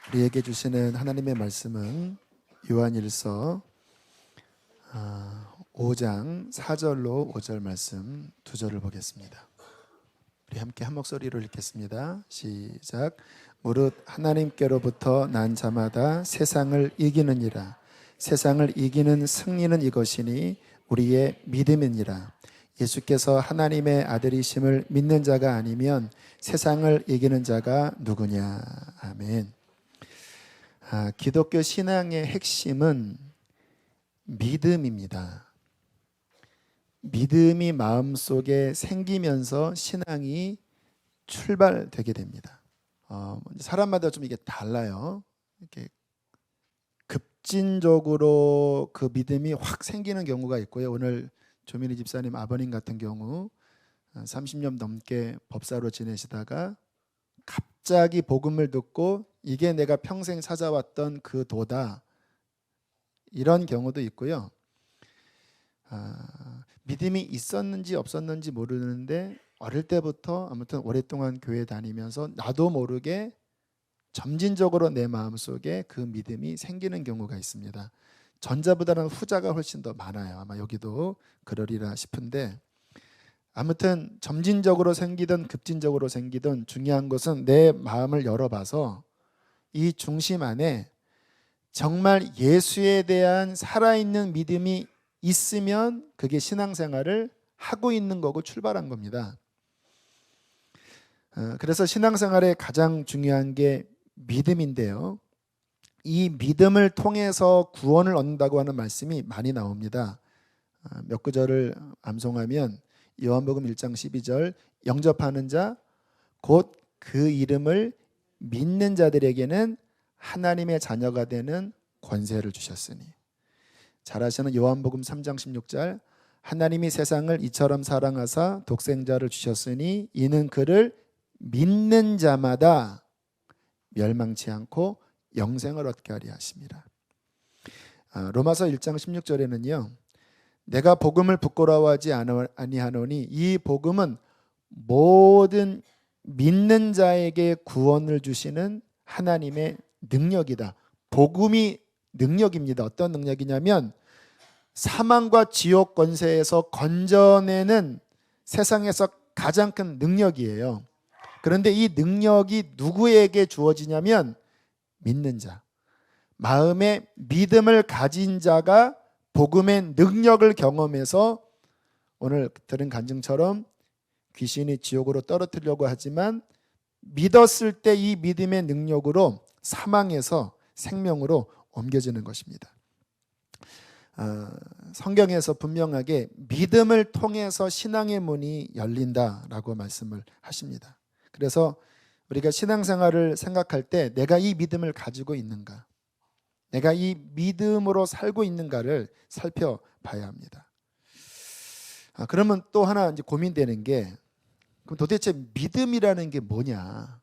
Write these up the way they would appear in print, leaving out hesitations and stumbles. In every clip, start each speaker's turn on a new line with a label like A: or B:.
A: 우리에게 주시는 하나님의 말씀은 요한일서 5장 4절로 5절 말씀 2절을 보겠습니다. 우리 함께 한 목소리로 읽겠습니다. 시작. 무릇 하나님께로부터 난 자마다 세상을 이기느니라. 세상을 이기는 승리는 이것이니 우리의 믿음이니라. 예수께서 하나님의 아들이심을 믿는 자가 아니면 세상을 이기는 자가 누구냐. 아멘. 기독교 신앙의 핵심은 믿음입니다. 믿음이 마음속에 생기면서 신앙이 출발되게 됩니다. 사람마다 좀 이게 달라요. 이렇게 급진적으로 그 믿음이 확 생기는 경우가 있고요. 오늘 조민희 집사님 아버님 같은 경우 30년 넘게 법사로 지내시다가 갑자기 복음을 듣고 이게 내가 평생 찾아왔던 그 도다, 이런 경우도 있고요. 믿음이 있었는지 없었는지 모르는데 어릴 때부터 아무튼 오랫동안 교회 다니면서 나도 모르게 점진적으로 내 마음속에 그 믿음이 생기는 경우가 있습니다. 전자보다는 후자가 훨씬 더 많아요. 아마 여기도 그러리라 싶은데, 아무튼 점진적으로 생기든 급진적으로 생기든 중요한 것은 내 마음을 열어봐서 이 중심 안에 정말 예수에 대한 살아있는 믿음이 있으면 그게 신앙생활을 하고 있는 거고 출발한 겁니다. 그래서 신앙생활에 가장 중요한 게 믿음인데요. 이 믿음을 통해서 구원을 얻는다고 하는 말씀이 많이 나옵니다. 몇 구절을 암송하면 요한복음 1장 12절, 영접하는 자 곧 그 이름을 믿는 자들에게는 하나님의 자녀가 되는 권세를 주셨으니. 잘 아시는 요한복음 3장 16절, 하나님이 세상을 이처럼 사랑하사 독생자를 주셨으니 이는 그를 믿는 자마다 멸망치 않고 영생을 얻게 하리 하심이라. 로마서 1장 16절에는요, 내가 복음을 부끄러워하지 아니하노니 이 복음은 모든 믿는 자에게 구원을 주시는 하나님의 능력이다. 복음이 능력입니다. 어떤 능력이냐면 사망과 지옥 권세에서 건져내는 세상에서 가장 큰 능력이에요. 그런데 이 능력이 누구에게 주어지냐면 믿는 자, 마음에 믿음을 가진 자가 복음의 능력을 경험해서 오늘 들은 간증처럼 귀신이 지옥으로 떨어뜨리려고 하지만 믿었을 때 이 믿음의 능력으로 사망에서 생명으로 옮겨지는 것입니다. 성경에서 분명하게 믿음을 통해서 신앙의 문이 열린다라고 말씀을 하십니다. 그래서 우리가 신앙생활을 생각할 때 내가 이 믿음을 가지고 있는가, 내가 이 믿음으로 살고 있는가를 살펴봐야 합니다. 그러면 또 하나 이제 고민되는 게, 그럼 도대체 믿음이라는 게 뭐냐?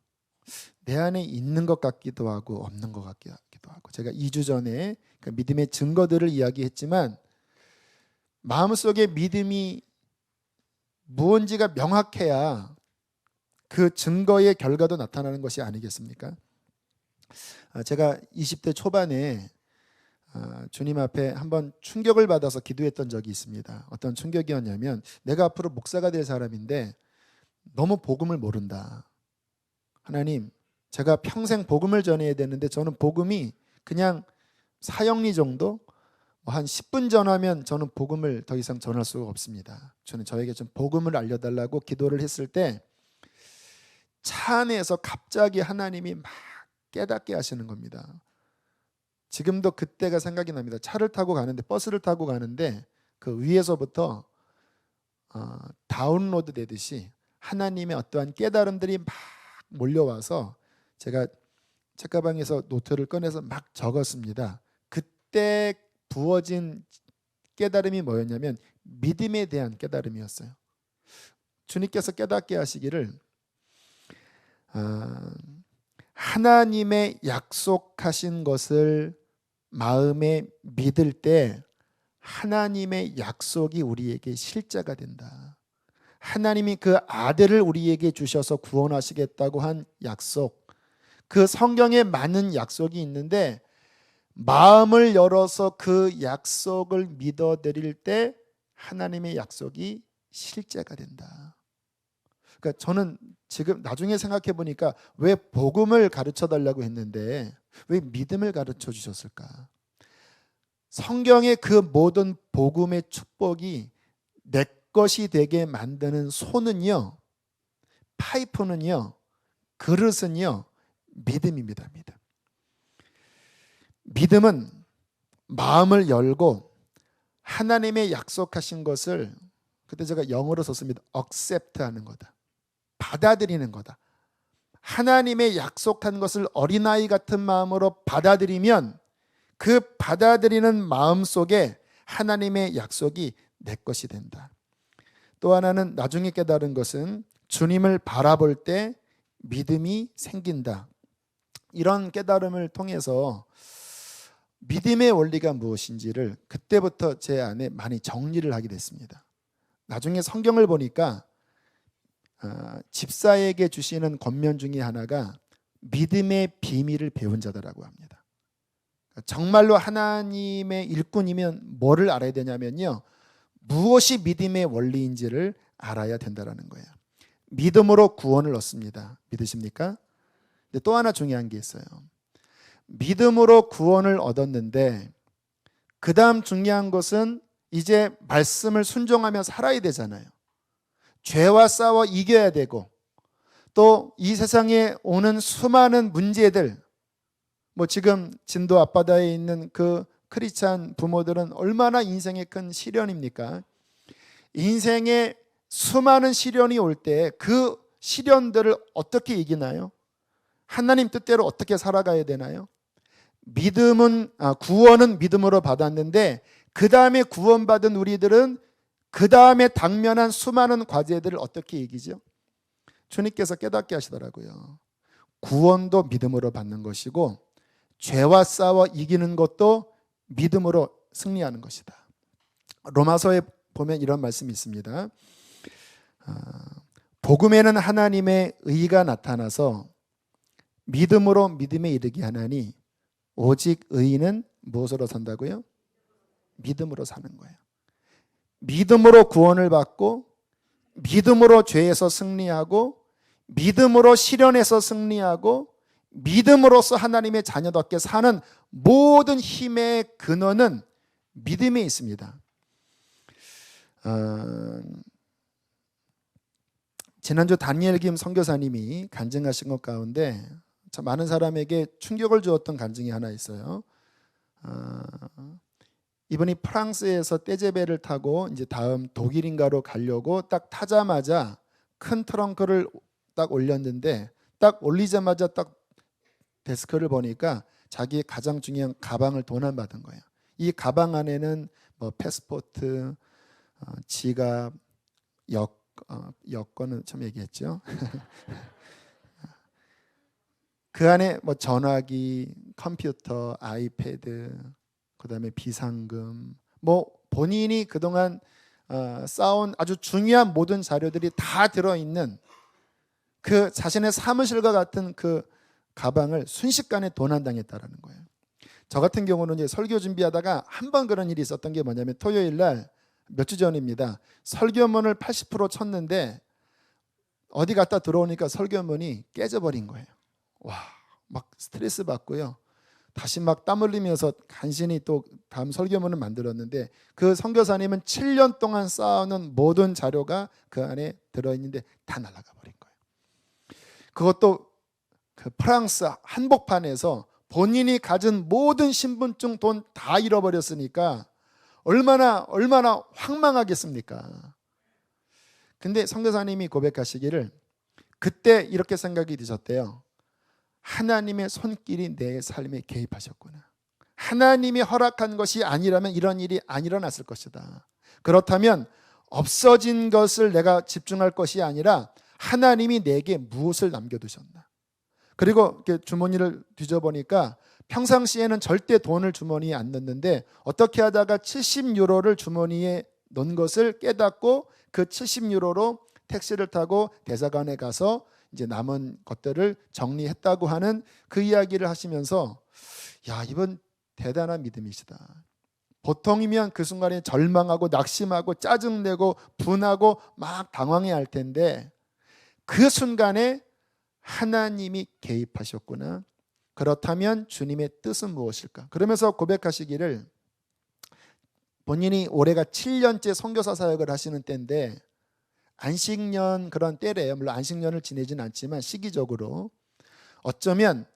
A: 내 안에 있는 것 같기도 하고 없는 것 같기도 하고. 제가 2주 전에 그 믿음의 증거들을 이야기했지만 마음속에 믿음이 무언지가 명확해야 그 증거의 결과도 나타나는 것이 아니겠습니까? 제가 20대 초반에 주님 앞에 한번 충격을 받아서 기도했던 적이 있습니다. 어떤 충격이었냐면, 내가 앞으로 목사가 될 사람인데 너무 복음을 모른다. 하나님, 제가 평생 복음을 전해야 되는데 저는 복음이 그냥 사형리 정도, 한 10분 전하면 저는 복음을 더 이상 전할 수가 없습니다. 저는 저에게 좀 복음을 알려달라고 기도를 했을 때 차 안에서 갑자기 하나님이 막 깨닫게 하시는 겁니다. 지금도 그때가 생각이 납니다. 차를 타고 가는데, 버스를 타고 가는데 그 위에서부터 다운로드 되듯이 하나님의 어떠한 깨달음들이 막 몰려와서 제가 책가방에서 노트를 꺼내서 막 적었습니다. 그때 부어진 깨달음이 뭐였냐면 믿음에 대한 깨달음이었어요. 주님께서 깨닫게 하시기를 하나님의 약속하신 것을 마음에 믿을 때 하나님의 약속이 우리에게 실제가 된다. 하나님이 그 아들을 우리에게 주셔서 구원하시겠다고 한 약속, 그 성경에 많은 약속이 있는데 마음을 열어서 그 약속을 믿어드릴 때 하나님의 약속이 실제가 된다. 그러니까 저는 지금 나중에 생각해 보니까 왜 복음을 가르쳐 달라고 했는데 왜 믿음을 가르쳐 주셨을까? 성경의 그 모든 복음의 축복이 내 것이 되게 만드는 손은요, 파이프는요, 그릇은요, 믿음입니다. 믿음은 마음을 열고 하나님의 약속하신 것을, 그때 제가 영어로 썼습니다. accept 하는 거다. 받아들이는 거다. 하나님의 약속한 것을 어린아이 같은 마음으로 받아들이면 그 받아들이는 마음 속에 하나님의 약속이 내 것이 된다. 또 하나는 나중에 깨달은 것은 주님을 바라볼 때 믿음이 생긴다. 이런 깨달음을 통해서 믿음의 원리가 무엇인지를 그때부터 제 안에 많이 정리를 하게 됐습니다. 나중에 성경을 보니까 집사에게 주시는 권면 중에 하나가 믿음의 비밀을 배운 자다라고 합니다. 정말로 하나님의 일꾼이면 뭐를 알아야 되냐면요, 무엇이 믿음의 원리인지를 알아야 된다는 거예요. 믿음으로 구원을 얻습니다. 믿으십니까? 근데 또 하나 중요한 게 있어요. 믿음으로 구원을 얻었는데 그 다음 중요한 것은 이제 말씀을 순종하며 살아야 되잖아요. 죄와 싸워 이겨야 되고 또 이 세상에 오는 수많은 문제들, 뭐 지금 진도 앞바다에 있는 그 크리스찬 부모들은 얼마나 인생의 큰 시련입니까? 인생에 수많은 시련이 올 때 그 시련들을 어떻게 이기나요? 하나님 뜻대로 어떻게 살아가야 되나요? 구원은 믿음으로 받았는데 그 다음에 구원받은 우리들은 그 다음에 당면한 수많은 과제들을 어떻게 이기죠? 주님께서 깨닫게 하시더라고요. 구원도 믿음으로 받는 것이고 죄와 싸워 이기는 것도 믿음으로 승리하는 것이다. 로마서에 보면 이런 말씀이 있습니다. 복음에는 하나님의 의가 나타나서 믿음으로 믿음에 이르게 하나니 오직 의인은 무엇으로 산다고요? 믿음으로 사는 거예요. 믿음으로 구원을 받고 믿음으로 죄에서 승리하고 믿음으로 시련에서 승리하고 믿음으로써 하나님의 자녀답게 사는 모든 힘의 근원은 믿음에 있습니다. 지난주 다니엘 김 선교사님이 간증하신 것 가운데 참 많은 사람에게 충격을 주었던 간증이 하나 있어요. 이분이 프랑스에서 떼제베를 타고 이제 다음 독일인가로 가려고 딱 타자마자 큰 트렁크를 딱 올렸는데 딱 올리자마자 딱 데스크를 보니까 자기의 가장 중요한 가방을 도난받은 거예요. 이 가방 안에는 뭐 패스포트, 지갑, 여권은 좀 얘기했죠. 그 안에 뭐 전화기, 컴퓨터, 아이패드, 그다음에 비상금, 뭐 본인이 그동안 쌓아온 아주 중요한 모든 자료들이 다 들어있는 그 자신의 사무실과 같은 그 가방을 순식간에 도난당했다라는 거예요. 저 같은 경우는 이제 설교 준비하다가 한 번 그런 일이 있었던 게 뭐냐면 토요일 날 몇 주 전입니다. 설교문을 80% 쳤는데 어디 갔다 들어오니까 설교문이 깨져버린 거예요. 와, 막 스트레스 받고요. 다시 막 땀 흘리면서 간신히 또 다음 설교문을 만들었는데 그 선교사님은 7년 동안 쌓아놓은 모든 자료가 그 안에 들어있는데 다 날아가 버린 거예요. 그것도 그 프랑스 한복판에서 본인이 가진 모든 신분증, 돈 다 잃어버렸으니까 얼마나 황망하겠습니까? 근데 선교사님이 고백하시기를 그때 이렇게 생각이 드셨대요. 하나님의 손길이 내 삶에 개입하셨구나. 하나님이 허락한 것이 아니라면 이런 일이 안 일어났을 것이다. 그렇다면 없어진 것을 내가 집중할 것이 아니라 하나님이 내게 무엇을 남겨두셨나. 그리고 이렇게 주머니를 뒤져보니까 평상시에는 절대 돈을 주머니에 안 넣는데 어떻게 하다가 70유로를 주머니에 넣은 것을 깨닫고 그 70유로로 택시를 타고 대사관에 가서 이제 남은 것들을 정리했다고 하는 그 이야기를 하시면서 야, 이번 대단한 믿음이시다. 보통이면 그 순간에 절망하고 낙심하고 짜증내고 분하고 막 당황해야 할 텐데 그 순간에 하나님이 개입하셨구나. 그렇다면 주님의 뜻은 무엇일까? 그러면서 고백하시기를 본인이 올해가 7년째 선교사 사역을 하시는 때인데 안식년 그런 때래요. 물론 안식년을 지내진 않지만 시기적으로 어쩌면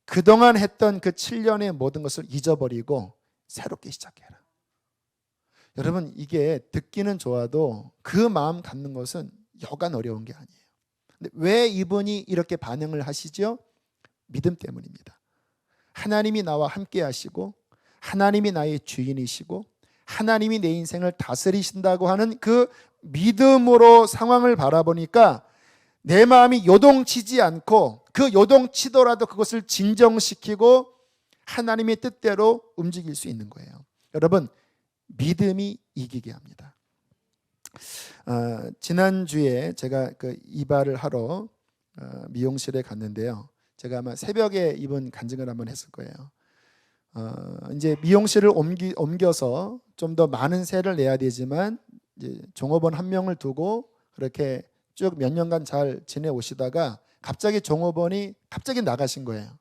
A: 그동안 했던 그 7년의 모든 것을 잊어버리고 새롭게 시작해라. 여러분, 이게 듣기는 좋아도 그 마음 갖는 것은 여간 어려운 게 아니에요. 근데 왜 이분이 이렇게 반응을 하시죠? 믿음 때문입니다. 하나님이 나와 함께 하시고 하나님이 나의 주인이시고 하나님이 내 인생을 다스리신다고 하는 그 믿음으로 상황을 바라보니까 내 마음이 요동치지 않고 그 요동치더라도 그것을 진정시키고 하나님의 뜻대로 움직일 수 있는 거예요. 여러분, 믿음이 이기게 합니다. 지난주에 제가 그 이발을 하러 미용실에 갔는데요. 제가 아마 새벽에 이분 간증을 한번 했을 거예요. 이제 미용실을 옮겨서 좀 더 많은 세를 내야 되지만 이제 종업원 한 명을 두고 그렇게 쭉 몇 년간 잘 지내오시다가 갑자기 종업원이 갑자기 나가신 거예요.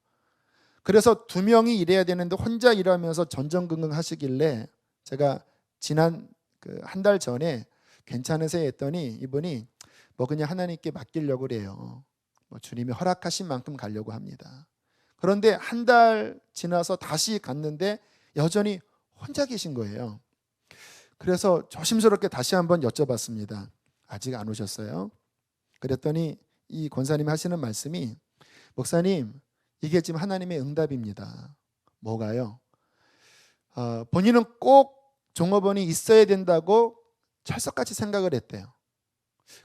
A: 그래서 두 명이 일해야 되는데 혼자 일하면서 전전긍긍 하시길래 제가 지난 그 한 달 전에 괜찮으세요 했더니 이분이 뭐 그냥 하나님께 맡기려고 그래요. 뭐 주님이 허락하신 만큼 가려고 합니다. 그런데 한 달 지나서 다시 갔는데 여전히 혼자 계신 거예요. 그래서 조심스럽게 다시 한번 여쭤봤습니다. 아직 안 오셨어요? 그랬더니 이 권사님이 하시는 말씀이 목사님, 이게 지금 하나님의 응답입니다. 뭐가요? 본인은 꼭 종업원이 있어야 된다고 철석같이 생각을 했대요.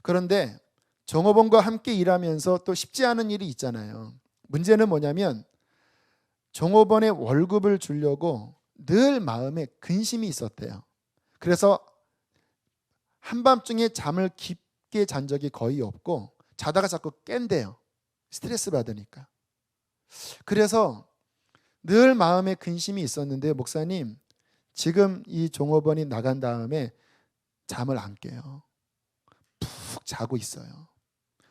A: 그런데 종업원과 함께 일하면서 또 쉽지 않은 일이 있잖아요. 문제는 뭐냐면 종업원의 월급을 주려고 늘 마음에 근심이 있었대요. 그래서 한밤중에 잠을 깊게 잔 적이 거의 없고 자다가 자꾸 깬대요. 스트레스 받으니까. 그래서 늘 마음에 근심이 있었는데 목사님, 지금 이 종업원이 나간 다음에 잠을 안 깨요. 푹 자고 있어요.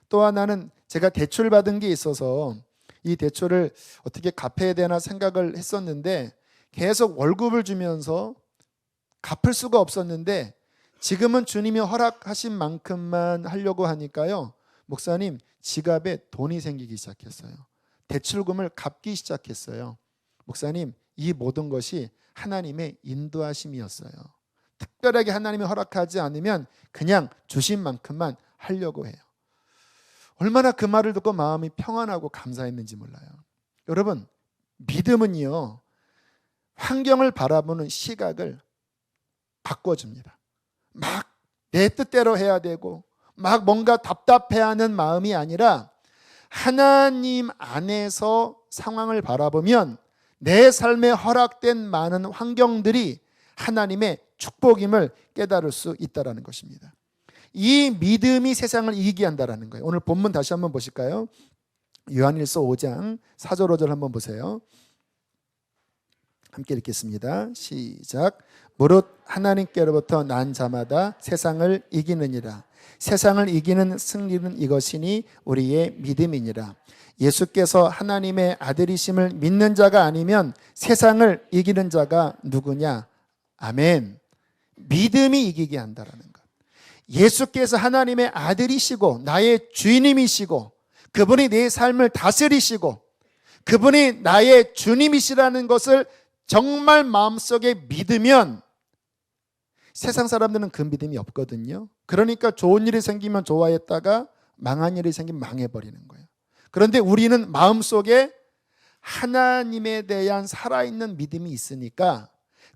A: 또 하나는 제가 대출 받은 게 있어서 이 대출을 어떻게 갚아야 되나 생각을 했었는데 계속 월급을 주면서 갚을 수가 없었는데 지금은 주님이 허락하신 만큼만 하려고 하니까요. 목사님, 지갑에 돈이 생기기 시작했어요. 대출금을 갚기 시작했어요. 목사님, 이 모든 것이 하나님의 인도하심이었어요. 특별하게 하나님이 허락하지 않으면 그냥 주신 만큼만 하려고 해요. 얼마나 그 말을 듣고 마음이 평안하고 감사했는지 몰라요. 여러분, 믿음은요, 환경을 바라보는 시각을 바꿔줍니다. 막 내 뜻대로 해야 되고 막 뭔가 답답해하는 마음이 아니라 하나님 안에서 상황을 바라보면 내 삶에 허락된 많은 환경들이 하나님의 축복임을 깨달을 수 있다는 것입니다. 이 믿음이 세상을 이기게 한다는 거예요. 오늘 본문 다시 한번 보실까요? 요한일서 5장 4절 5절 한번 보세요. 함께 읽겠습니다. 시작. 무릇 하나님께로부터 난 자마다 세상을 이기느니라. 세상을 이기는 승리는 이것이니 우리의 믿음이니라. 예수께서 하나님의 아들이심을 믿는 자가 아니면 세상을 이기는 자가 누구냐? 아멘. 믿음이 이기게 한다라는 것. 예수께서 하나님의 아들이시고 나의 주인님이시고 그분이 내 삶을 다스리시고 그분이 나의 주님이시라는 것을 정말 마음속에 믿으면 세상 사람들은 그 믿음이 없거든요. 그러니까 좋은 일이 생기면 좋아했다가 망한 일이 생기면 망해버리는 거예요. 그런데 우리는 마음속에 하나님에 대한 살아있는 믿음이 있으니까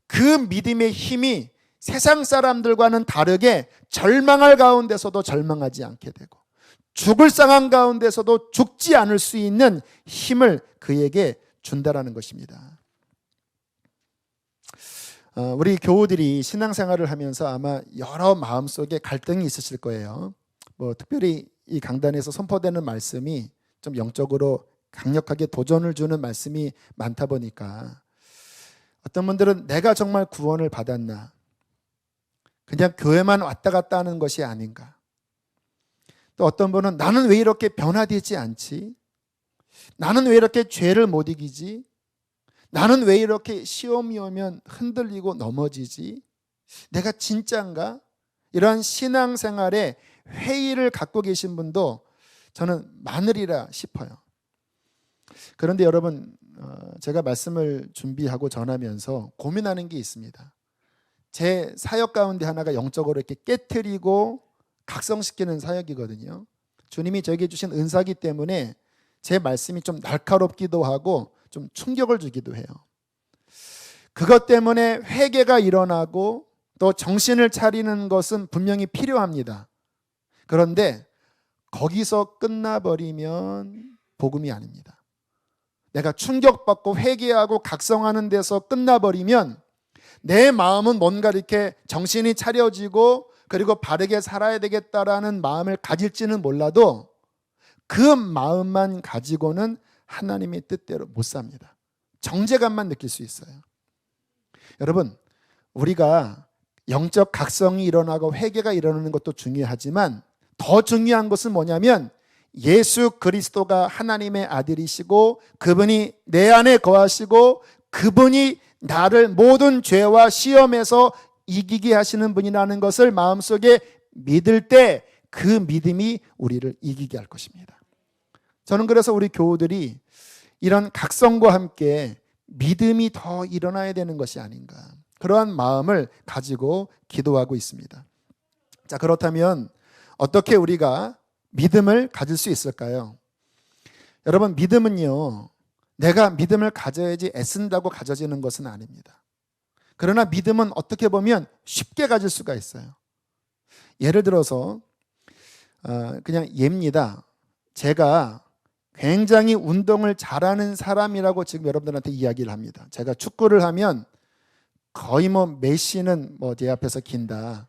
A: 그 믿음의 힘이 세상 사람들과는 다르게 절망할 가운데서도 절망하지 않게 되고 죽을 상황 가운데서도 죽지 않을 수 있는 힘을 그에게 준다라는 것입니다. 우리 교우들이 신앙생활을 하면서 아마 여러 마음속에 갈등이 있으실 거예요. 뭐 특별히 이 강단에서 선포되는 말씀이 좀 영적으로 강력하게 도전을 주는 말씀이 많다 보니까 어떤 분들은 내가 정말 구원을 받았나? 그냥 교회만 왔다 갔다 하는 것이 아닌가? 또 어떤 분은 나는 왜 이렇게 변화되지 않지? 나는 왜 이렇게 죄를 못 이기지? 나는 왜 이렇게 시험이 오면 흔들리고 넘어지지? 내가 진짜인가? 이러한 신앙생활에 회의를 갖고 계신 분도 저는 많으리라 싶어요. 그런데 여러분, 제가 말씀을 준비하고 전하면서 고민하는 게 있습니다. 제 사역 가운데 하나가 영적으로 이렇게 깨트리고 각성시키는 사역이거든요. 주님이 저에게 주신 은사기 때문에 제 말씀이 좀 날카롭기도 하고 좀 충격을 주기도 해요. 그것 때문에 회개가 일어나고 또 정신을 차리는 것은 분명히 필요합니다. 그런데 거기서 끝나버리면 복음이 아닙니다. 내가 충격받고 회개하고 각성하는 데서 끝나버리면 내 마음은 뭔가 이렇게 정신이 차려지고 그리고 바르게 살아야 되겠다라는 마음을 가질지는 몰라도 그 마음만 가지고는 하나님의 뜻대로 못 삽니다. 정죄감만 느낄 수 있어요. 여러분, 우리가 영적 각성이 일어나고 회개가 일어나는 것도 중요하지만 더 중요한 것은 뭐냐면 예수 그리스도가 하나님의 아들이시고 그분이 내 안에 거하시고 그분이 나를 모든 죄와 시험에서 이기게 하시는 분이라는 것을 마음속에 믿을 때 그 믿음이 우리를 이기게 할 것입니다. 저는 그래서 우리 교우들이 이런 각성과 함께 믿음이 더 일어나야 되는 것이 아닌가, 그러한 마음을 가지고 기도하고 있습니다. 자, 그렇다면 어떻게 우리가 믿음을 가질 수 있을까요? 여러분, 믿음은요, 내가 믿음을 가져야지 애쓴다고 가져지는 것은 아닙니다. 그러나 믿음은 어떻게 보면 쉽게 가질 수가 있어요. 예를 들어서 그냥 예입니다. 제가 굉장히 운동을 잘하는 사람이라고 지금 여러분들한테 이야기를 합니다. 제가 축구를 하면 거의 메시는 제 앞에서 긴다.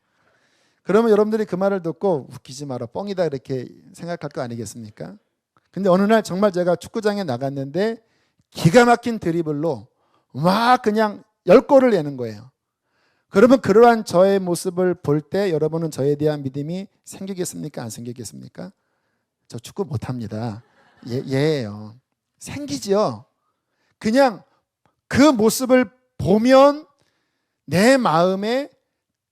A: 그러면 여러분들이 그 말을 듣고 웃기지 마라, 뻥이다 이렇게 생각할 거 아니겠습니까? 근데 어느 날 정말 제가 축구장에 나갔는데 기가 막힌 드리블로 막 그냥 10골을 내는 거예요. 그러면 그러한 저의 모습을 볼 때 여러분은 저에 대한 믿음이 생기겠습니까? 안 생기겠습니까? 저 축구 못합니다. 예예요. 생기죠. 그냥 그 모습을 보면 내 마음에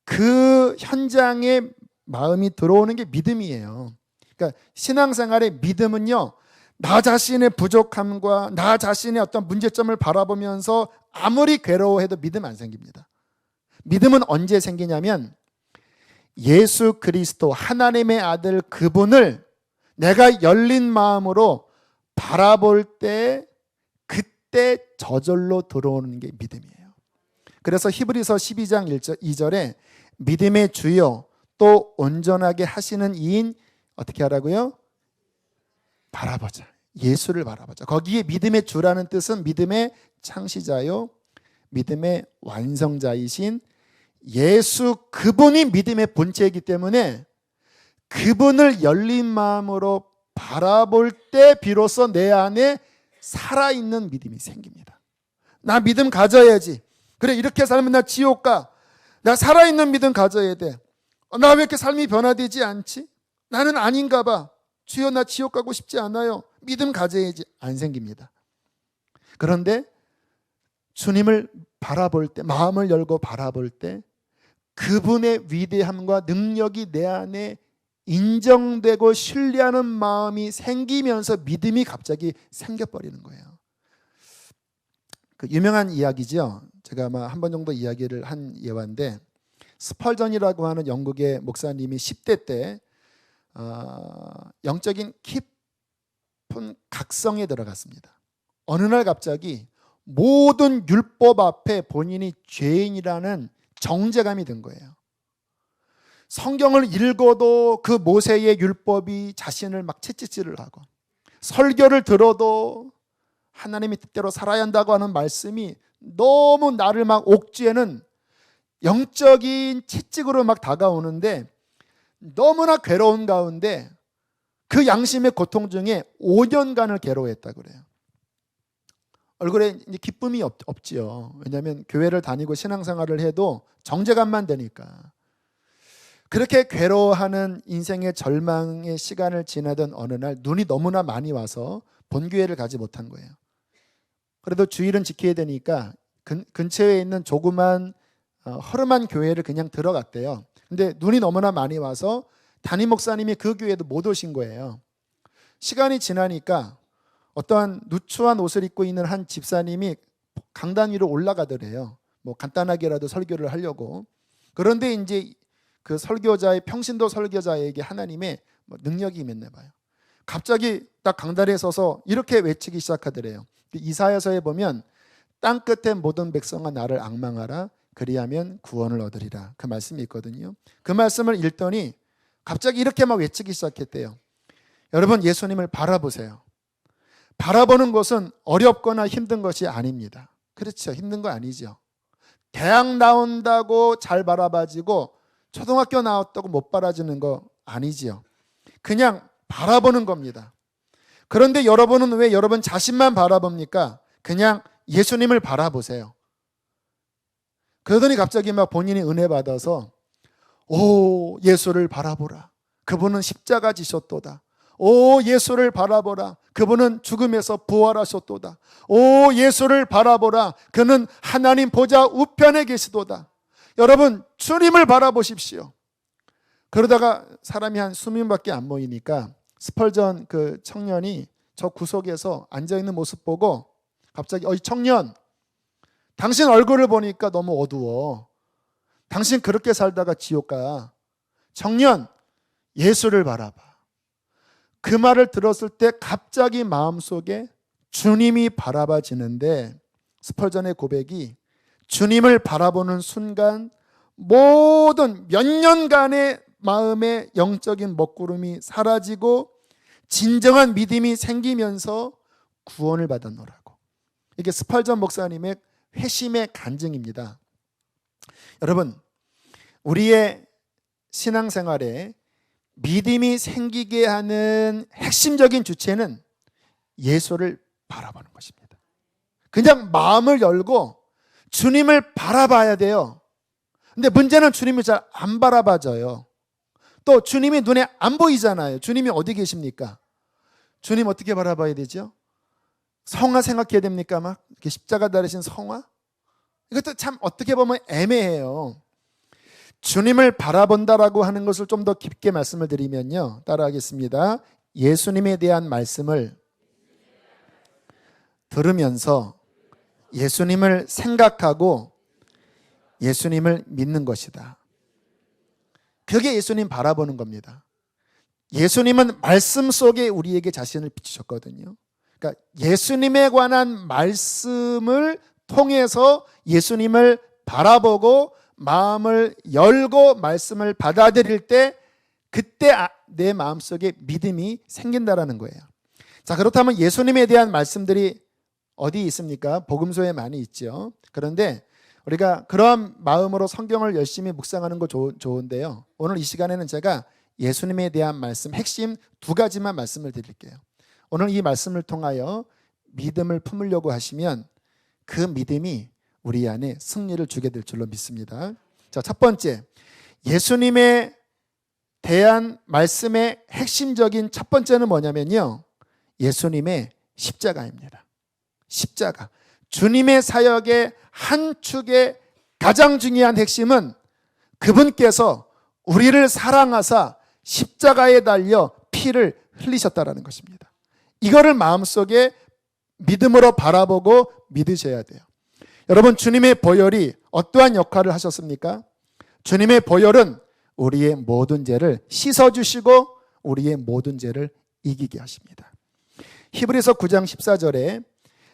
A: 그 현장에 마음이 들어오는 게 믿음이에요. 그러니까 신앙생활의 믿음은요, 나 자신의 부족함과 나 자신의 어떤 문제점을 바라보면서 아무리 괴로워해도 믿음 안 생깁니다. 믿음은 언제 생기냐면 예수 그리스도 하나님의 아들 그분을 내가 열린 마음으로 바라볼 때 그때 저절로 들어오는 게 믿음이에요. 그래서 히브리서 12장 2절에 믿음의 주요 또 온전하게 하시는 이인 어떻게 하라고요? 바라보자. 예수를 바라보자. 거기에 믿음의 주라는 뜻은 믿음의 창시자요, 믿음의 완성자이신 예수 그분이 믿음의 본체이기 때문에 그분을 열린 마음으로 바라볼 때 비로소 내 안에 살아있는 믿음이 생깁니다. 나 믿음 가져야지. 그래, 이렇게 살면 나 지옥 가. 나 살아있는 믿음 가져야 돼. 나 왜 이렇게 삶이 변화되지 않지? 나는 아닌가 봐. 주여, 나 지옥 가고 싶지 않아요. 믿음 가져야지. 안 생깁니다. 그런데 주님을 바라볼 때, 마음을 열고 바라볼 때 그분의 위대함과 능력이 내 안에 인정되고 신뢰하는 마음이 생기면서 믿음이 갑자기 생겨버리는 거예요. 그 유명한 이야기죠. 제가 아마 한 번 정도 이야기를 한 예화인데, 스펄전이라고 하는 영국의 목사님이 10대 때 영적인 깊은 각성에 들어갔습니다. 어느 날 갑자기 모든 율법 앞에 본인이 죄인이라는 정죄감이 든 거예요. 성경을 읽어도 그 모세의 율법이 자신을 막 채찍질을 하고, 설교를 들어도 하나님의 뜻대로 살아야 한다고 하는 말씀이 너무 나를 막 옥죄는 영적인 채찍으로 막 다가오는데, 너무나 괴로운 가운데 그 양심의 고통 중에 5년간을 괴로워했다 그래요. 얼굴에 이제 기쁨이 없지요. 왜냐하면 교회를 다니고 신앙생활을 해도 정죄감만 되니까. 그렇게 괴로워하는 인생의 절망의 시간을 지나던 어느 날 눈이 너무나 많이 와서 본교회를 가지 못한 거예요. 그래도 주일은 지켜야 되니까 근처에 있는 조그만 허름한 교회를 그냥 들어갔대요. 근데 눈이 너무나 많이 와서 담임 목사님이 그 교회도 못 오신 거예요. 시간이 지나니까 어떠한 누추한 옷을 입고 있는 한 집사님이 강단 위로 올라가더래요. 뭐 간단하게라도 설교를 하려고. 그런데 이제 그 설교자의 평신도 설교자에게 하나님의 능력이 임했나 봐요. 갑자기 딱 강단에 서서 이렇게 외치기 시작하더래요. 이사야서에 보면 땅 끝의 모든 백성아 나를 앙망하라 그리하면 구원을 얻으리라. 그 말씀이 있거든요. 그 말씀을 읽더니 갑자기 이렇게 막 외치기 시작했대요. 여러분, 예수님을 바라보세요. 바라보는 것은 어렵거나 힘든 것이 아닙니다. 그렇죠. 힘든 거 아니죠. 대학 나온다고 잘 바라봐지고 초등학교 나왔다고 못 바라지는 거 아니지요. 그냥 바라보는 겁니다. 그런데 여러분은 왜 여러분 자신만 바라봅니까? 그냥 예수님을 바라보세요. 그러더니 갑자기 막 본인이 은혜 받아서 오 예수를 바라보라. 그분은 십자가 지셨도다. 오 예수를 바라보라. 그분은 죽음에서 부활하셨도다. 오 예수를 바라보라. 그는 하나님 보좌 우편에 계시도다. 여러분 주님을 바라보십시오. 그러다가 사람이 한 20명밖에 안 모이니까 스펄전 그 청년이 저 구석에서 앉아있는 모습 보고 갑자기 어이 청년, 당신 얼굴을 보니까 너무 어두워. 당신 그렇게 살다가 지옥 가. 청년, 예수를 바라봐. 그 말을 들었을 때 갑자기 마음속에 주님이 바라봐지는데 스펄전의 고백이 주님을 바라보는 순간 모든 몇 년간의 마음의 영적인 먹구름이 사라지고 진정한 믿음이 생기면서 구원을 받았노라고. 이게 스펄전 목사님의 회심의 간증입니다. 여러분, 우리의 신앙생활에 믿음이 생기게 하는 핵심적인 주체는 예수를 바라보는 것입니다. 그냥 마음을 열고 주님을 바라봐야 돼요. 근데 문제는 주님을 잘 안 바라봐져요. 또 주님이 눈에 안 보이잖아요. 주님이 어디 계십니까? 주님 어떻게 바라봐야 되죠? 성화 생각해야 됩니까? 막 이렇게 십자가 달으신 성화? 이것도 참 어떻게 보면 애매해요. 주님을 바라본다라고 하는 것을 좀 더 깊게 말씀을 드리면요. 따라하겠습니다. 예수님에 대한 말씀을 들으면서 예수님을 생각하고 예수님을 믿는 것이다. 그게 예수님 바라보는 겁니다. 예수님은 말씀 속에 우리에게 자신을 비추셨거든요. 그러니까 예수님에 관한 말씀을 통해서 예수님을 바라보고 마음을 열고 말씀을 받아들일 때 그때 내 마음속에 믿음이 생긴다라는 거예요. 자, 그렇다면 예수님에 대한 말씀들이 어디 있습니까? 복음서에 많이 있죠. 그런데 우리가 그러한 마음으로 성경을 열심히 묵상하는 거 좋은데요. 오늘 이 시간에는 제가 예수님에 대한 말씀 핵심 2가지만 말씀을 드릴게요. 오늘 이 말씀을 통하여 믿음을 품으려고 하시면 그 믿음이 우리 안에 승리를 주게 될 줄로 믿습니다. 자, 첫 번째, 예수님에 대한 말씀의 핵심적인 첫 번째는 뭐냐면요. 예수님의 십자가입니다. 십자가. 주님의 사역의 한 축의 가장 중요한 핵심은 그분께서 우리를 사랑하사 십자가에 달려 피를 흘리셨다라는 것입니다. 이거를 마음속에 믿음으로 바라보고 믿으셔야 돼요. 여러분, 주님의 보혈이 어떠한 역할을 하셨습니까? 주님의 보혈은 우리의 모든 죄를 씻어주시고 우리의 모든 죄를 이기게 하십니다. 히브리서 9장 14절에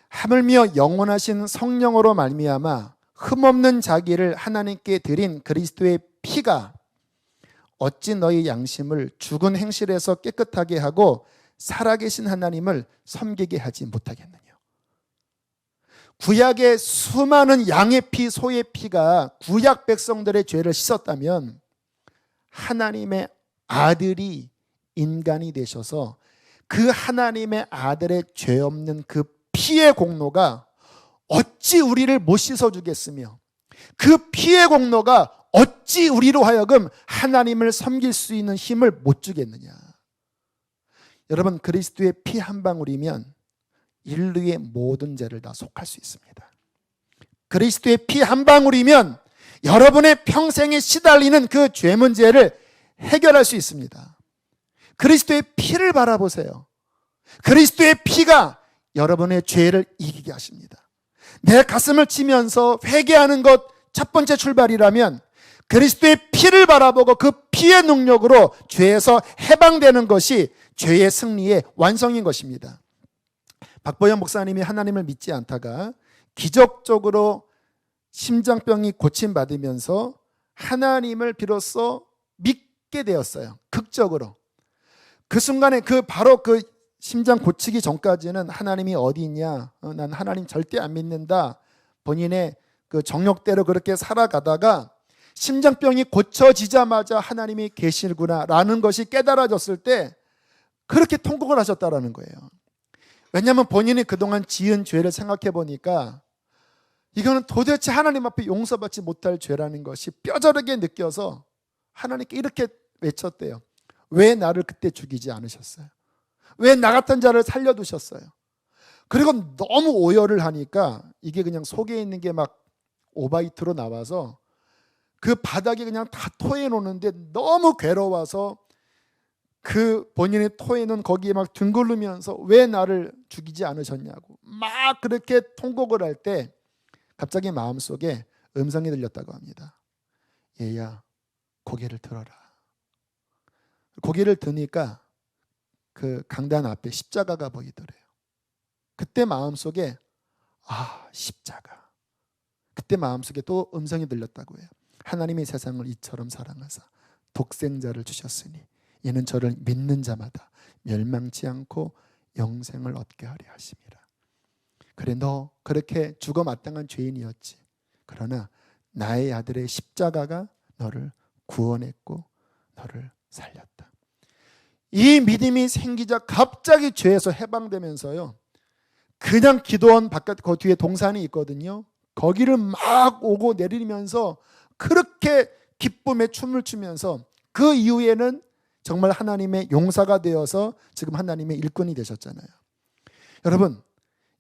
A: 하물며 영원하신 성령으로 말미암아 흠없는 자기를 하나님께 드린 그리스도의 피가 어찌 너희 양심을 죽은 행실에서 깨끗하게 하고 살아계신 하나님을 섬기게 하지 못하겠느냐. 구약의 수많은 양의 피, 소의 피가 구약 백성들의 죄를 씻었다면 하나님의 아들이 인간이 되셔서 그 하나님의 아들의 죄 없는 그 피의 공로가 어찌 우리를 못 씻어주겠으며 그 피의 공로가 어찌 우리로 하여금 하나님을 섬길 수 있는 힘을 못 주겠느냐. 여러분, 그리스도의 피 한 방울이면 인류의 모든 죄를 다 속할 수 있습니다. 그리스도의 피 한 방울이면 여러분의 평생에 시달리는 그 죄 문제를 해결할 수 있습니다. 그리스도의 피를 바라보세요. 그리스도의 피가 여러분의 죄를 이기게 하십니다. 내 가슴을 치면서 회개하는 것 첫 번째 출발이라면 그리스도의 피를 바라보고 그 피의 능력으로 죄에서 해방되는 것이 죄의 승리의 완성인 것입니다. 박보영 목사님이 하나님을 믿지 않다가 기적적으로 심장병이 고침받으면서 하나님을 비로소 믿게 되었어요. 극적으로. 그 순간에 바로 그 심장 고치기 전까지는 하나님이 어디 있냐, 난 하나님 절대 안 믿는다, 본인의 그 정욕대로 그렇게 살아가다가 심장병이 고쳐지자마자 하나님이 계시구나 라는 것이 깨달아졌을 때 그렇게 통곡을 하셨다라는 거예요. 왜냐하면 본인이 그동안 지은 죄를 생각해 보니까 이거는 도대체 하나님 앞에 용서받지 못할 죄라는 것이 뼈저리게 느껴서 하나님께 이렇게 외쳤대요. 왜 나를 그때 죽이지 않으셨어요? 왜 나 같은 자를 살려두셨어요? 그리고 너무 오열을 하니까 이게 그냥 속에 있는 게 막 오바이트로 나와서 그 바닥에 그냥 다 토해 놓는데 너무 괴로워서 그 본인이 토해 놓은 거기에 막 뒹굴르면서 왜 나를 죽이지 않으셨냐고 막 그렇게 통곡을 할 때 갑자기 마음속에 음성이 들렸다고 합니다. 얘야, 고개를 들어라. 고개를 드니까 그 강단 앞에 십자가가 보이더래요. 그때 마음속에 십자가. 그때 마음속에 또 음성이 들렸다고 해요. 하나님이 세상을 이처럼 사랑하사 독생자를 주셨으니 이는 저를 믿는 자마다 멸망치 않고 영생을 얻게 하려 하심이라. 그래, 너 그렇게 죽어 마땅한 죄인이었지. 그러나 나의 아들의 십자가가 너를 구원했고 너를 살렸다. 이 믿음이 생기자 갑자기 죄에서 해방되면서요, 그냥 기도원 바깥 그 뒤에 동산이 있거든요. 거기를 막 오고 내리면서 그렇게 기쁨에 춤을 추면서 그 이후에는 정말 하나님의 용사가 되어서 지금 하나님의 일꾼이 되셨잖아요. 여러분,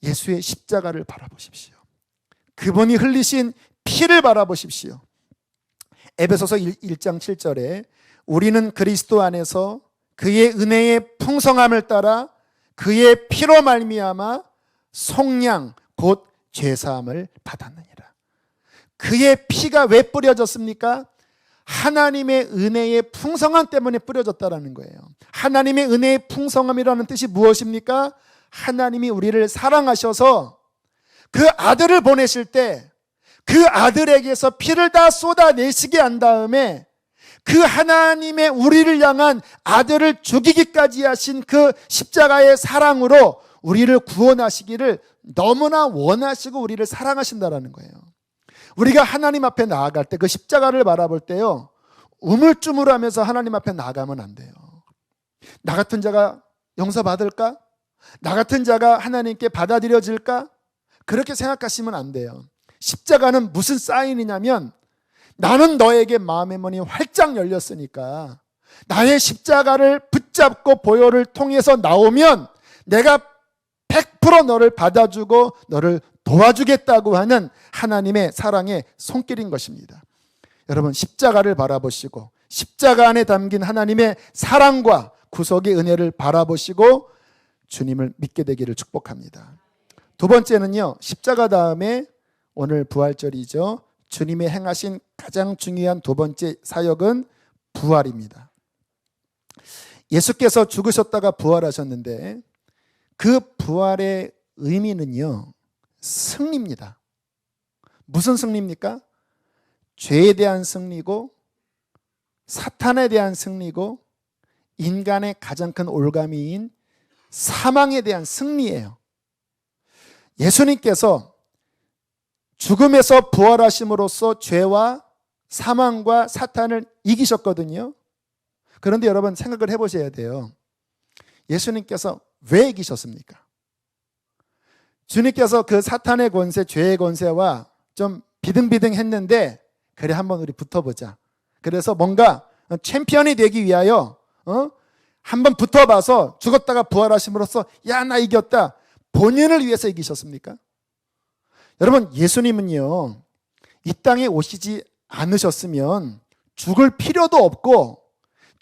A: 예수의 십자가를 바라보십시오. 그분이 흘리신 피를 바라보십시오. 에베소서 1장 7절에 우리는 그리스도 안에서 그의 은혜의 풍성함을 따라 그의 피로 말미암아 속량 곧 죄사함을 받았느니라. 그의 피가 왜 뿌려졌습니까? 하나님의 은혜의 풍성함 때문에 뿌려졌다라는 거예요. 하나님의 은혜의 풍성함이라는 뜻이 무엇입니까? 하나님이 우리를 사랑하셔서 그 아들을 보내실 때 그 아들에게서 피를 다 쏟아내시게 한 다음에 그 하나님의 우리를 향한 아들을 죽이기까지 하신 그 십자가의 사랑으로 우리를 구원하시기를 너무나 원하시고 우리를 사랑하신다라는 거예요. 우리가 하나님 앞에 나아갈 때 그 십자가를 바라볼 때요, 우물쭈물하면서 하나님 앞에 나아가면 안 돼요. 나 같은 자가 용서받을까? 나 같은 자가 하나님께 받아들여질까? 그렇게 생각하시면 안 돼요. 십자가는 무슨 사인이냐면 나는 너에게 마음의 문이 활짝 열렸으니까 나의 십자가를 붙잡고 보혈을 통해서 나오면 내가 100% 너를 받아주고 너를 도와주겠다고 하는 하나님의 사랑의 손길인 것입니다. 여러분, 십자가를 바라보시고 십자가 안에 담긴 하나님의 사랑과 구속의 은혜를 바라보시고 주님을 믿게 되기를 축복합니다. 두 번째는요, 십자가 다음에 오늘 부활절이죠. 주님이 행하신 가장 중요한 두 번째 사역은 부활입니다. 예수께서 죽으셨다가 부활하셨는데 그 부활의 의미는요, 승리입니다. 무슨 승리입니까? 죄에 대한 승리고 사탄에 대한 승리고 인간의 가장 큰 올가미인 사망에 대한 승리예요. 예수님께서 죽음에서 부활하심으로써 죄와 사망과 사탄을 이기셨거든요. 그런데 여러분 생각을 해보셔야 돼요. 예수님께서 왜 이기셨습니까? 주님께서 그 사탄의 권세, 죄의 권세와 좀 비등비등했는데 그래 한번 우리 붙어보자. 그래서 뭔가 챔피언이 되기 위하여 한번 붙어봐서 죽었다가 부활하심으로써 야 나 이겼다. 본인을 위해서 이기셨습니까? 여러분 예수님은요 이 땅에 오시지 않으셨으면 죽을 필요도 없고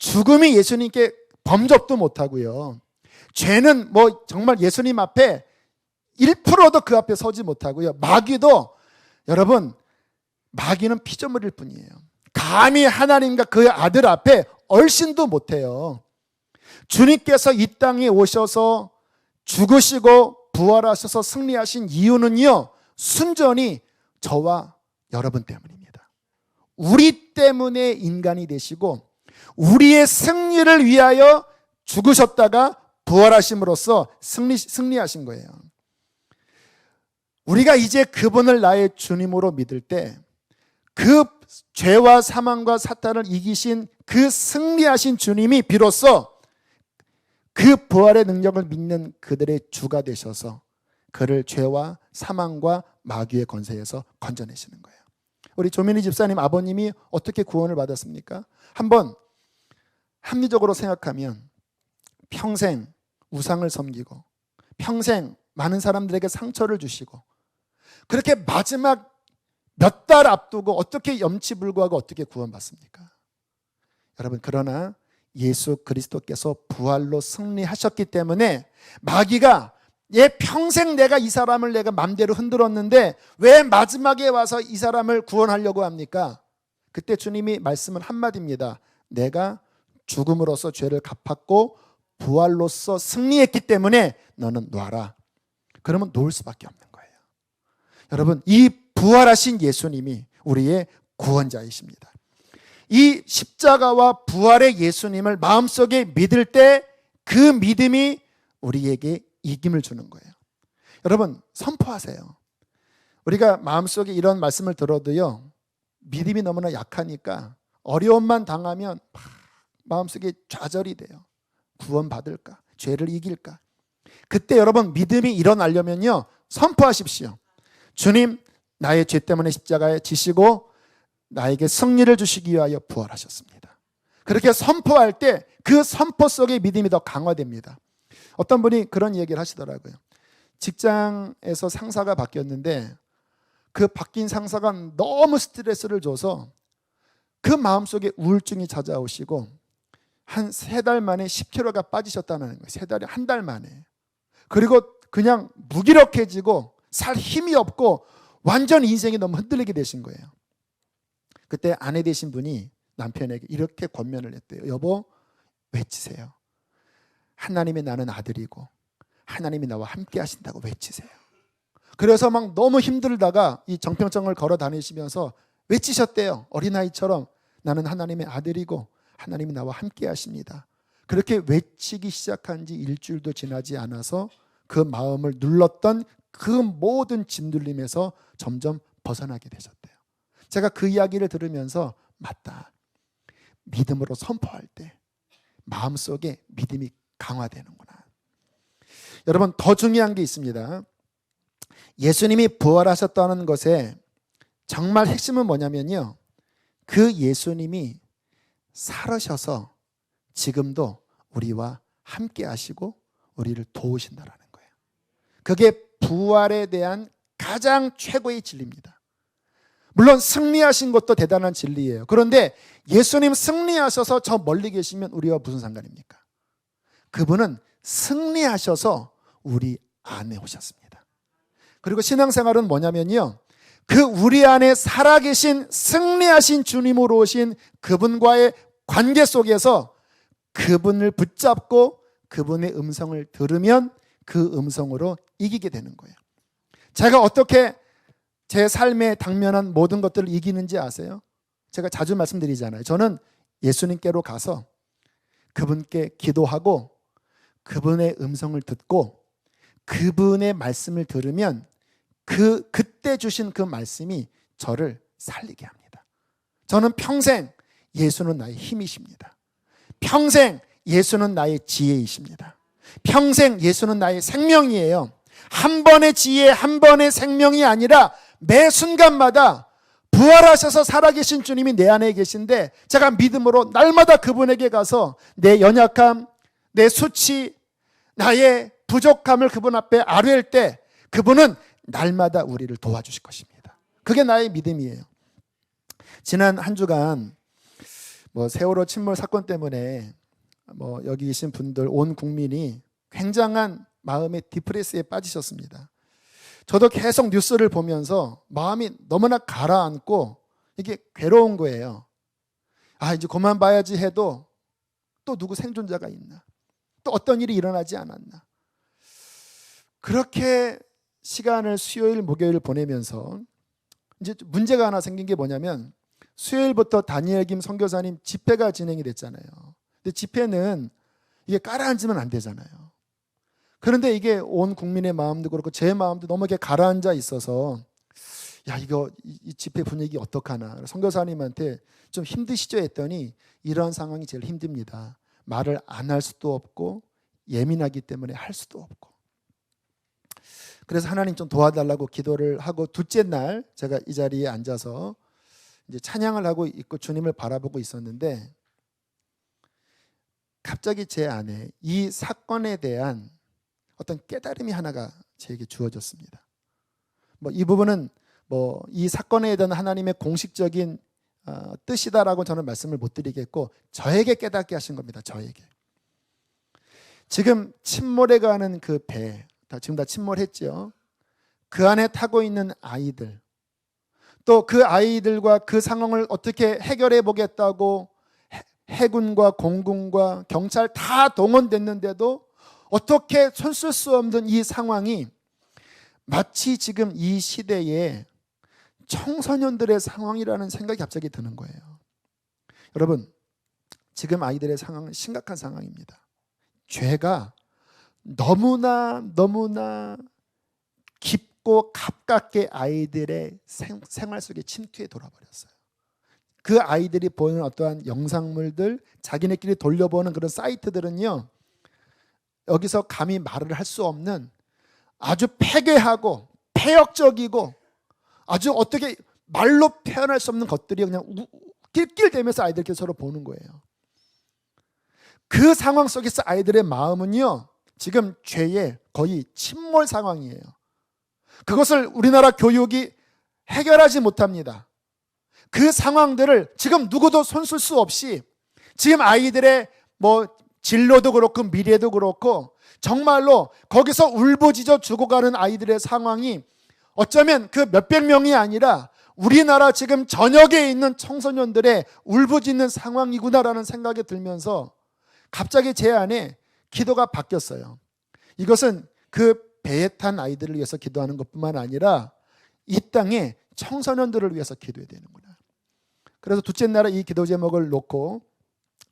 A: 죽음이 예수님께 범접도 못하고요. 죄는 뭐 정말 예수님 앞에 1%도 그 앞에 서지 못하고요. 마귀도 여러분 마귀는 피조물일 뿐이에요. 감히 하나님과 그의 아들 앞에 얼씬도 못해요. 주님께서 이 땅에 오셔서 죽으시고 부활하셔서 승리하신 이유는요 순전히 저와 여러분 때문입니다. 우리 때문에 인간이 되시고 우리의 승리를 위하여 죽으셨다가 부활하심으로써 승리하신 거예요. 우리가 이제 그분을 나의 주님으로 믿을 때 그 죄와 사망과 사탄을 이기신 그 승리하신 주님이 비로소 그 부활의 능력을 믿는 그들의 주가 되셔서 그를 죄와 사망과 마귀의 권세에서 건져내시는 거예요. 우리 조민희 집사님 아버님이 어떻게 구원을 받았습니까? 한번 합리적으로 생각하면 평생 우상을 섬기고 평생 많은 사람들에게 상처를 주시고 그렇게 마지막 몇 달 앞두고 어떻게 염치불구하고 어떻게 구원받습니까? 여러분 그러나 예수 그리스도께서 부활로 승리하셨기 때문에 마귀가 평생 내가 이 사람을 내가 맘대로 흔들었는데 왜 마지막에 와서 이 사람을 구원하려고 합니까? 그때 주님이 말씀은 한마디입니다. 내가 죽음으로써 죄를 갚았고 부활로써 승리했기 때문에 너는 놔라. 그러면 놓을 수밖에 없는 거예요. 여러분 이 부활하신 예수님이 우리의 구원자이십니다. 이 십자가와 부활의 예수님을 마음속에 믿을 때 그 믿음이 우리에게 이김을 주는 거예요. 여러분 선포하세요. 우리가 마음속에 이런 말씀을 들어도요 믿음이 너무나 약하니까 어려움만 당하면 마음속에 좌절이 돼요. 구원받을까? 죄를 이길까? 그때 여러분 믿음이 일어나려면요 선포하십시오. 주님 나의 죄 때문에 십자가에 지시고 나에게 승리를 주시기 위하여 부활하셨습니다. 그렇게 선포할 때 그 선포 속에 믿음이 더 강화됩니다. 어떤 분이 그런 얘기를 하시더라고요. 직장에서 상사가 바뀌었는데 그 바뀐 상사가 너무 스트레스를 줘서 그 마음속에 우울증이 찾아오시고 한 3달 만에 10kg가 빠지셨다는 거예요. 3달에 한 달 만에. 그리고 그냥 무기력해지고 살 힘이 없고 완전 인생이 너무 흔들리게 되신 거예요. 그때 아내 되신 분이 남편에게 이렇게 권면을 했대요. 여보 외치세요. 하나님의 나는 아들이고 하나님이 나와 함께 하신다고 외치세요. 그래서 막 너무 힘들다가 이 정평정을 걸어 다니시면서 외치셨대요. 어린아이처럼 나는 하나님의 아들이고 하나님이 나와 함께 하십니다. 그렇게 외치기 시작한 지 일주일도 지나지 않아서 그 마음을 눌렀던 그 모든 짓눌림에서 점점 벗어나게 되셨대요. 제가 그 이야기를 들으면서 맞다. 믿음으로 선포할 때 마음속에 믿음이 강화되는구나. 여러분 더 중요한 게 있습니다. 예수님이 부활하셨다는 것에 정말 핵심은 뭐냐면요. 그 예수님이 살으셔서 지금도 우리와 함께 하시고 우리를 도우신다라는 거예요. 그게 부활에 대한 가장 최고의 진리입니다. 물론 승리하신 것도 대단한 진리예요. 그런데 예수님 승리하셔서 저 멀리 계시면 우리와 무슨 상관입니까? 그분은 승리하셔서 우리 안에 오셨습니다. 그리고 신앙생활은 뭐냐면요. 그 우리 안에 살아계신 승리하신 주님으로 오신 그분과의 관계 속에서 그분을 붙잡고 그분의 음성을 들으면 그 음성으로 이기게 되는 거예요. 제가 어떻게 제 삶에 당면한 모든 것들을 이기는지 아세요? 제가 자주 말씀드리잖아요. 저는 예수님께로 가서 그분께 기도하고 그분의 음성을 듣고 그분의 말씀을 들으면 그때 주신 그 말씀이 저를 살리게 합니다. 저는 평생 예수는 나의 힘이십니다. 평생 예수는 나의 지혜이십니다. 평생 예수는 나의 생명이에요. 한 번의 지혜, 한 번의 생명이 아니라 매 순간마다 부활하셔서 살아계신 주님이 내 안에 계신데, 제가 믿음으로 날마다 그분에게 가서 내 연약함, 내 수치, 나의 부족함을 그분 앞에 아뢰일 때 그분은 날마다 우리를 도와주실 것입니다. 그게 나의 믿음이에요. 지난 한 주간 세월호 침몰 사건 때문에 여기 계신 분들 온 국민이 굉장한 마음의 디프레스에 빠지셨습니다. 저도 계속 뉴스를 보면서 마음이 너무나 가라앉고 이게 괴로운 거예요. 이제 그만 봐야지 해도 또 누구 생존자가 있나? 또 어떤 일이 일어나지 않았나? 그렇게 시간을 수요일, 목요일 보내면서 이제 문제가 하나 생긴 게 뭐냐면, 수요일부터 다니엘 김 선교사님 집회가 진행이 됐잖아요. 근데 집회는 이게 가라앉으면 안 되잖아요. 그런데 이게 온 국민의 마음도 그렇고 제 마음도 너무 이렇게 가라앉아 있어서, 이 집회 분위기 어떡하나, 선교사님한테 좀 힘드시죠 했더니, 이런 상황이 제일 힘듭니다. 말을 안 할 수도 없고 예민하기 때문에 할 수도 없고. 그래서 하나님 좀 도와달라고 기도를 하고, 둘째 날 제가 이 자리에 앉아서 이제 찬양을 하고 있고 주님을 바라보고 있었는데, 갑자기 제 안에 이 사건에 대한 어떤 깨달음이 하나가 제게 주어졌습니다. 이 부분은 이 사건에 대한 하나님의 공식적인 뜻이다라고 저는 말씀을 못 드리겠고, 저에게 깨닫게 하신 겁니다. 저에게. 지금 침몰해 가는 그 배, 지금 다 침몰했죠. 그 안에 타고 있는 아이들, 또 그 아이들과 그 상황을 어떻게 해결해 보겠다고 해군과 공군과 경찰 다 동원됐는데도 어떻게 손쓸 수 없는 이 상황이 마치 지금 이 시대에 청소년들의 상황이라는 생각이 갑자기 드는 거예요. 여러분, 지금 아이들의 상황은 심각한 상황입니다. 죄가 너무나 깊고 가깝게 아이들의 생활 속에 침투해 돌아버렸어요. 그 아이들이 보는 어떠한 영상물들, 자기네끼리 돌려보는 그런 사이트들은요, 여기서 감히 말을 할 수 없는 아주 패괴하고 폐역적이고 아주 어떻게 말로 표현할 수 없는 것들이 그냥 낄낄대면서 아이들끼리 서로 보는 거예요. 그 상황 속에서 아이들의 마음은요, 지금 죄의 거의 침몰 상황이에요. 그것을 우리나라 교육이 해결하지 못합니다. 그 상황들을 지금 누구도 손쓸 수 없이 지금 아이들의 진로도 그렇고 미래도 그렇고 정말로 거기서 울부짖어 죽어가는 아이들의 상황이 어쩌면 그 몇백 명이 아니라 우리나라 지금 전역에 있는 청소년들의 울부짖는 상황이구나라는 생각이 들면서 갑자기 제 안에 기도가 바뀌었어요. 이것은 그 배에 탄 아이들을 위해서 기도하는 것뿐만 아니라 이 땅에 청소년들을 위해서 기도해야 되는구나. 그래서 둘째 날에 이 기도 제목을 놓고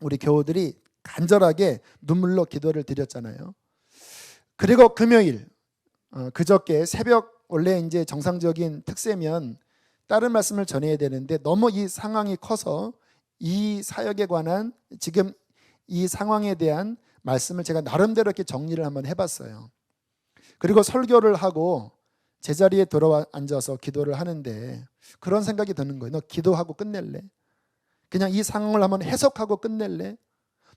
A: 우리 교우들이 간절하게 눈물로 기도를 드렸잖아요. 그리고 금요일, 그저께 새벽, 원래 이제 정상적인 특세면 다른 말씀을 전해야 되는데 너무 이 상황이 커서 이 사역에 관한 지금 이 상황에 대한 말씀을 제가 나름대로 이렇게 정리를 한번 해봤어요. 그리고 설교를 하고 제자리에 들어와 앉아서 기도를 하는데 그런 생각이 드는 거예요. 너 기도하고 끝낼래? 그냥 이 상황을 한번 해석하고 끝낼래?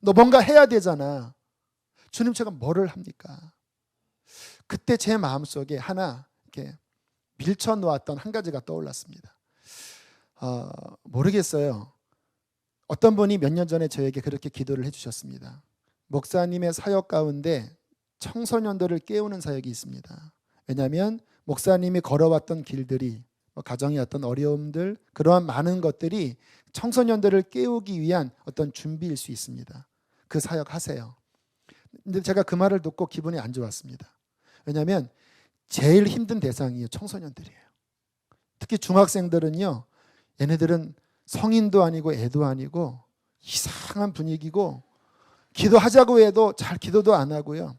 A: 너 뭔가 해야 되잖아. 주님, 제가 뭐를 합니까? 그때 제 마음속에 하나 이렇게 밀쳐놓았던 한 가지가 떠올랐습니다. 모르겠어요. 어떤 분이 몇 년 전에 저에게 그렇게 기도를 해주셨습니다. 목사님의 사역 가운데 청소년들을 깨우는 사역이 있습니다. 왜냐하면 목사님이 걸어왔던 길들이 가정의 어떤 어려움들, 그러한 많은 것들이 청소년들을 깨우기 위한 어떤 준비일 수 있습니다. 그 사역 하세요. 근데 제가 그 말을 듣고 기분이 안 좋았습니다. 왜냐하면 제일 힘든 대상이 청소년들이에요. 특히 중학생들은요, 얘네들은 성인도 아니고 애도 아니고 이상한 분위기고 기도하자고 해도 잘 기도도 안 하고요.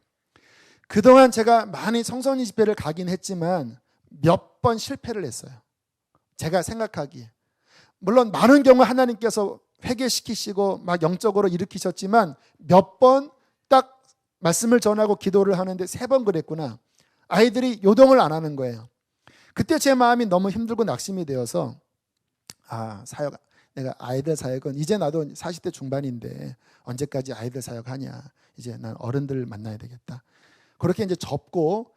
A: 그동안 제가 많이 청소년 집회를 가긴 했지만 몇 번 실패를 했어요. 제가 생각하기에. 물론 많은 경우 하나님께서 회개시키시고 막 영적으로 일으키셨지만 몇 번 딱 말씀을 전하고 기도를 하는데 3번 그랬구나. 아이들이 요동을 안 하는 거예요. 그때 제 마음이 너무 힘들고 낙심이 되어서 사역, 내가 아이들 사역은 이제 나도 40대 중반인데 언제까지 아이들 사역하냐. 이제 난 어른들 만나야 되겠다. 그렇게 이제 접고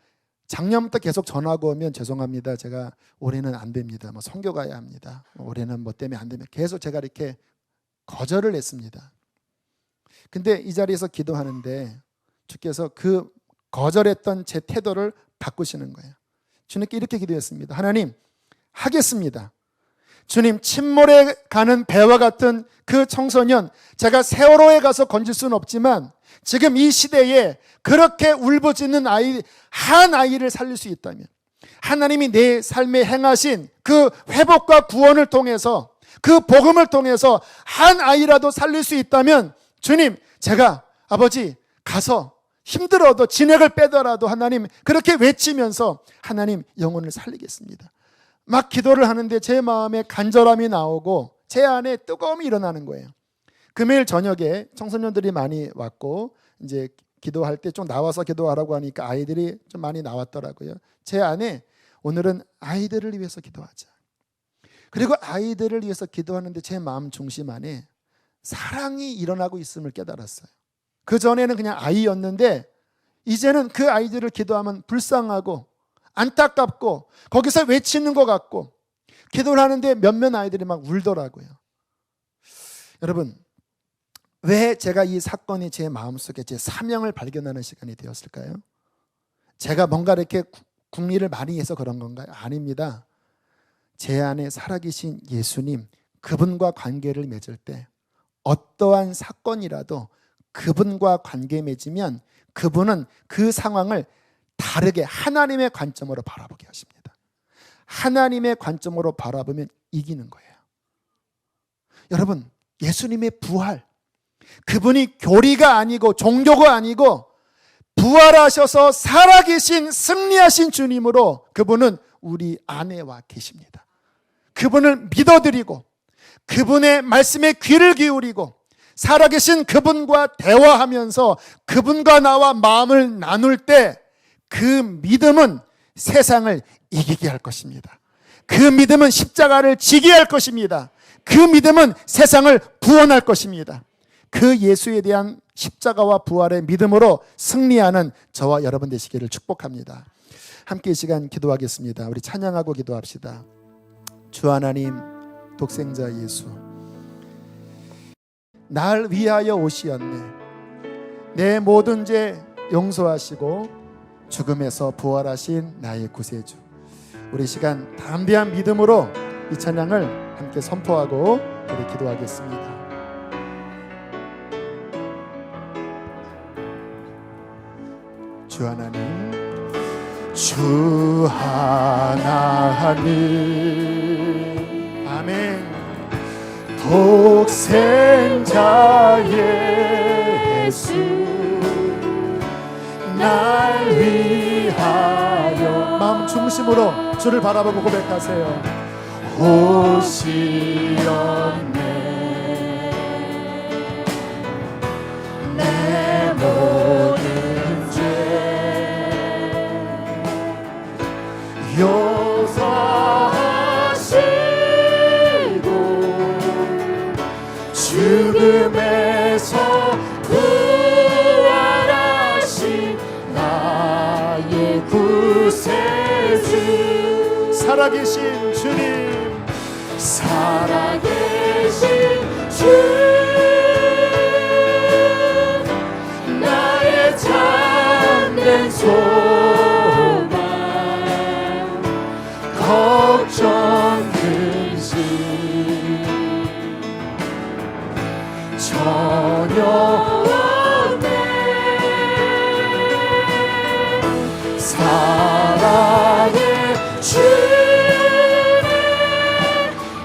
A: 작년부터 계속 전화가 오면 죄송합니다. 제가 올해는 안 됩니다. 뭐 선교 가야 합니다. 올해는 뭐 때문에 안 되면 계속 제가 이렇게 거절을 했습니다. 근데 이 자리에서 기도하는데 주께서 그 거절했던 제 태도를 바꾸시는 거예요. 주님께 이렇게 기도했습니다. 하나님, 하겠습니다. 주님, 침몰에 가는 배와 같은 그 청소년, 제가 세월호에 가서 건질 수는 없지만 지금 이 시대에 그렇게 울부짖는 아이, 한 아이를 살릴 수 있다면, 하나님이 내 삶에 행하신 그 회복과 구원을 통해서, 그 복음을 통해서 한 아이라도 살릴 수 있다면, 주님, 제가 아버지 가서 힘들어도 진액을 빼더라도 하나님 그렇게 외치면서 하나님 영혼을 살리겠습니다. 막 기도를 하는데 제 마음에 간절함이 나오고 제 안에 뜨거움이 일어나는 거예요. 금요일 저녁에 청소년들이 많이 왔고 이제 기도할 때 좀 나와서 기도하라고 하니까 아이들이 좀 많이 나왔더라고요. 제 안에 오늘은 아이들을 위해서 기도하자. 그리고 아이들을 위해서 기도하는데 제 마음 중심 안에 사랑이 일어나고 있음을 깨달았어요. 그전에는 그냥 아이였는데 이제는 그 아이들을 기도하면 불쌍하고 안타깝고 거기서 외치는 것 같고 기도를 하는데 몇몇 아이들이 막 울더라고요. 여러분, 왜 제가 이 사건이 제 마음속에 제 사명을 발견하는 시간이 되었을까요? 제가 뭔가 이렇게 궁리를 많이 해서 그런 건가요? 아닙니다. 제 안에 살아계신 예수님, 그분과 관계를 맺을 때 어떠한 사건이라도 그분과 관계 맺으면 그분은 그 상황을 다르게 하나님의 관점으로 바라보게 하십니다. 하나님의 관점으로 바라보면 이기는 거예요. 여러분, 예수님의 부활, 그분이 교리가 아니고 종교가 아니고 부활하셔서 살아계신 승리하신 주님으로 그분은 우리 안에와 계십니다. 그분을 믿어드리고 그분의 말씀에 귀를 기울이고 살아계신 그분과 대화하면서 그분과 나와 마음을 나눌 때 그 믿음은 세상을 이기게 할 것입니다. 그 믿음은 십자가를 지게 할 것입니다. 그 믿음은 세상을 구원할 것입니다. 그 예수에 대한 십자가와 부활의 믿음으로 승리하는 저와 여러분 되시기를 축복합니다. 함께 이 시간 기도하겠습니다. 우리 찬양하고 기도합시다. 주 하나님, 독생자 예수, 날 위하여 오시었네. 내 모든 죄 용서하시고 죽음에서 부활하신 나의 구세주. 우리 시간 담대한 믿음으로 이 찬양을 함께 선포하고 우리 기도하겠습니다. 주 하나님, 주 하나님, 아멘. 독생자 예수, 날 위하여 마음 중심으로 주를 바라보고 고백하세요. 오시었네. 내 모든 죄 용서하시고 죽음에서 부활하신 나의 구세주. 살아계신 주님, 살아계신 주, 나의 참된 소망, 걱정 근심 전혀 없네. 사랑의 주님,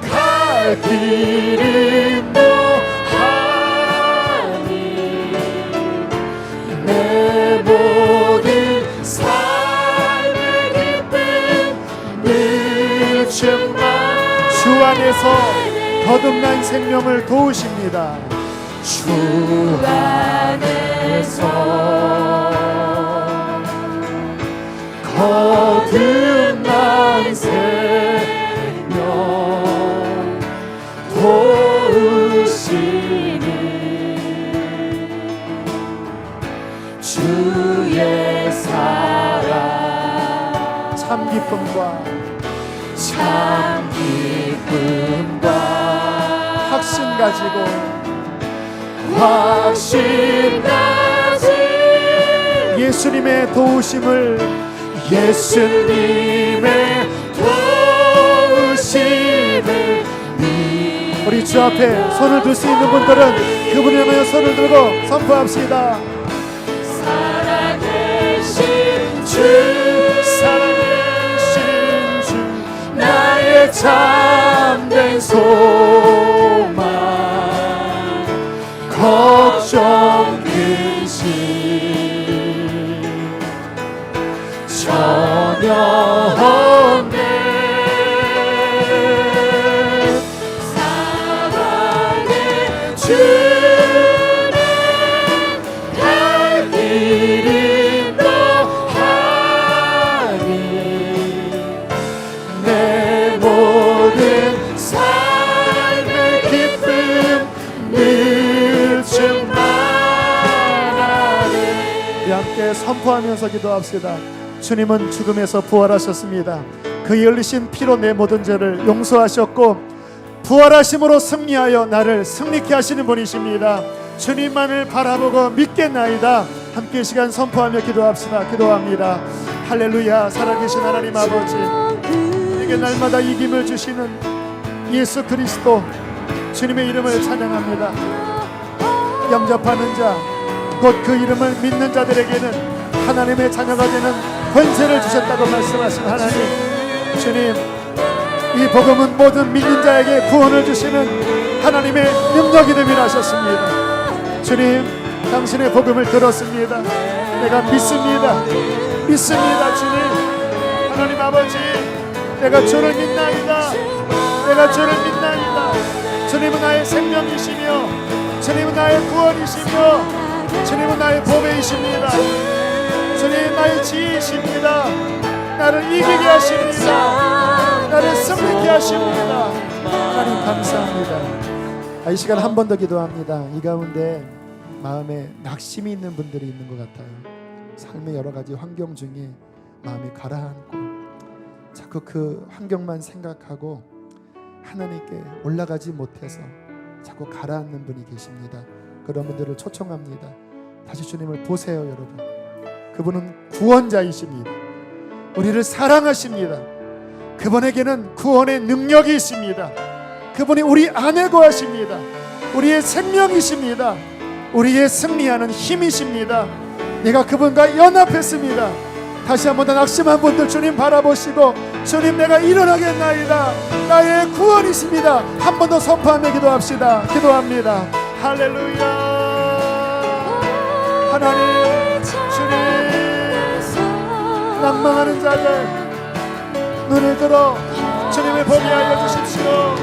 A: 갈 길은 뭐하니. 내 모든 삶의 기쁨 늘 충만 주 안에서 거듭난 생명을 도우십니다.
B: 주 안에서 거듭난 생명 도우시니 주의 사랑
A: 참 기쁨과 확신 가지고 예수님의 도우심을 우리 주 앞에 손을 들 수 있는 분들은 그분을 향하여 손을 들고 선포합시다.
B: 살아계신 주 나의 참된 소망 걱정 근심 전혀 없네 사랑의 주는 갈 길 인도하니 내 모든 삶의 기쁨 늘 충만하네.
A: 우리 함께 선포하면서 기도합시다. 주님은 죽음에서 부활하셨습니다. 그 열리신 피로 내 모든 죄를 용서하셨고 부활하심으로 승리하여 나를 승리케 하시는 분이십니다. 주님만을 바라보고 믿겠나이다. 함께 시간 선포하며 기도합시다. 기도합니다. 할렐루야. 살아계신 하나님 아버지, 내게 날마다 이김을 주시는 예수 그리스도 주님의 이름을 찬양합니다. 영접하는 자, 곧 그 이름을 믿는 자들에게는 하나님의 자녀가 되는 권세를 주셨다고 말씀하신 하나님, 주님, 이 복음은 모든 믿는 자에게 구원을 주시는 하나님의 능력이 됨이라 하셨습니다. 주님, 당신의 복음을 들었습니다. 내가 믿습니다. 믿습니다. 주님, 하나님 아버지, 내가 주를 믿나이다. 내가 주를 믿나이다. 주님은 나의 생명이시며 주님은 나의 구원이시며 주님은 나의 보배이십니다. 주님, 나의 지혜이십니다. 나를 이기게 하십니다. 나를 승리케 하십니다. 하나님 감사합니다. 이 시간 한 번 더 기도합니다. 이 가운데 마음에 낙심이 있는 분들이 있는 것 같아요. 삶의 여러 가지 환경 중에 마음이 가라앉고 자꾸 그 환경만 생각하고 하나님께 올라가지 못해서 자꾸 가라앉는 분이 계십니다. 그런 분들을 초청합니다. 다시 주님을 보세요. 여러분, 그분은 구원자이십니다. 우리를 사랑하십니다. 그분에게는 구원의 능력이 있습니다. 그분이 우리 안에 거하십니다. 우리의 생명이십니다. 우리의 승리하는 힘이십니다. 내가 그분과 연합했습니다. 다시 한번 더 낙심한 분들 주님 바라보시고, 주님, 내가 일어나겠나이다. 나의 구원이십니다. 한 번 더 선포하며 기도합시다. 기도합니다. 할렐루야. 하나님, 주님, 낭망하는 자들 눈을 들어 주님을 보게 하여 주십시오.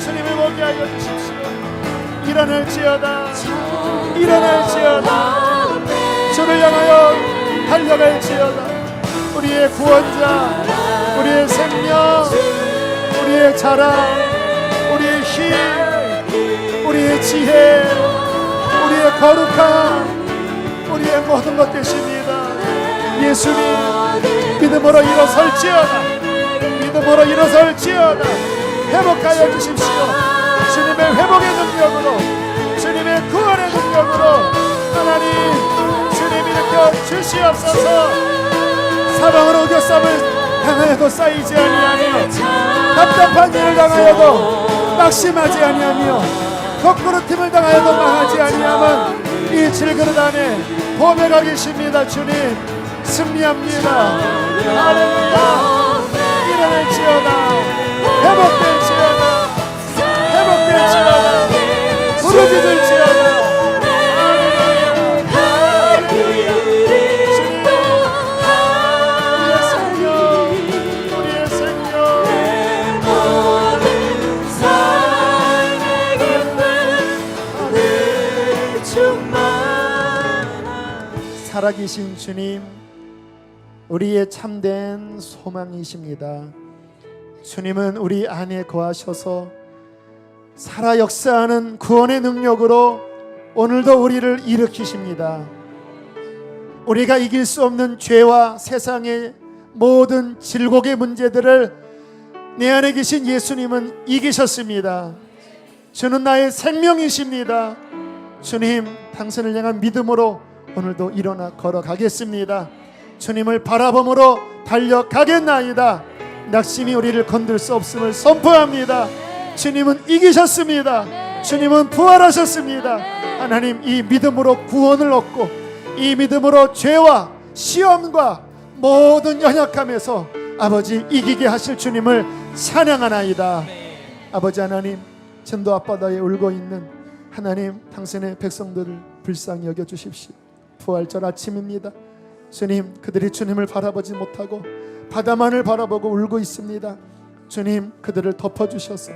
A: 주님을 보게 하여 주십시오. 일어날지어다. 일어날지어다. 주를 향하여 달려갈지어다. 우리의 구원자, 우리의 생명, 우리의 자랑, 우리의 힘, 우리의 지혜, 우리의 거룩함, 우리의 모든 것 되십니다. 예수님, 믿음으로 일어설지어다. 믿음으로 일어설지어다. 회복하여 주십시오. 주님의 회복의 능력으로, 주님의 구원의 능력으로 하나님, 주님 일으켜 주시옵소서. 사방으로 우겨쌈을 당하여도 쌓이지 아니하며, 답답한 일을 당하여도 낙심하지 아니하며, 거꾸로팀을 당하여도 망하지 아니하면 이 질그릇 안에 보배가 계십니다. 주님, 승리합니다. 할렐루야. 일어날지어다. 회복될지어다. 회복될지어다. 부르짖을지어다. 살아계신 주님, 우리의 참된 소망이십니다. 주님은 우리 안에 거하셔서 살아 역사하는 구원의 능력으로 오늘도 우리를 일으키십니다. 우리가 이길 수 없는 죄와 세상의 모든 질곡의 문제들을 내 안에 계신 예수님은 이기셨습니다. 주는 나의 생명이십니다. 주님, 당신을 향한 믿음으로 오늘도 일어나 걸어가겠습니다. 주님을 바라봄으로 달려가겠나이다. 낙심이 우리를 건들 수 없음을 선포합니다. 주님은 이기셨습니다. 주님은 부활하셨습니다. 하나님, 이 믿음으로 구원을 얻고 이 믿음으로 죄와 시험과 모든 연약함에서 아버지 이기게 하실 주님을 찬양하나이다. 아버지 하나님, 전도 앞바다에 울고 있는 하나님, 당신의 백성들을 불쌍히 여겨주십시오. 부활절 아침입니다. 주님, 그들이 주님을 바라보지 못하고 바다만을 바라보고 울고 있습니다. 주님, 그들을 덮어주셔서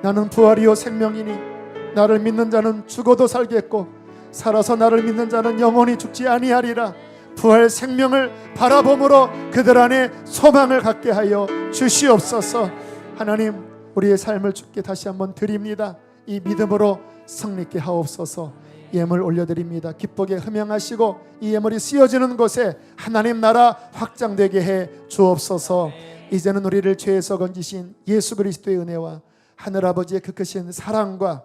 A: 나는 부활이요 생명이니 나를 믿는 자는 죽어도 살겠고 살아서 나를 믿는 자는 영원히 죽지 아니하리라. 부활 생명을 바라봄으로 그들 안에 소망을 갖게 하여 주시옵소서. 하나님, 우리의 삶을 주께 다시 한번 드립니다. 이 믿음으로 승리케 하옵소서. 예물 올려드립니다. 기쁘게 흠양하시고 이 예물이 쓰여지는 곳에 하나님 나라 확장되게 해 주옵소서. 이제는 우리를 죄에서 건지신 예수 그리스도의 은혜와 하늘아버지의 그 크신 사랑과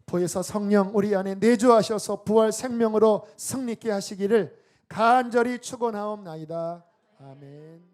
A: 보혜사 성령 우리 안에 내주하셔서 부활 생명으로 승리케 하시기를 간절히 축원하옵나이다. 아멘.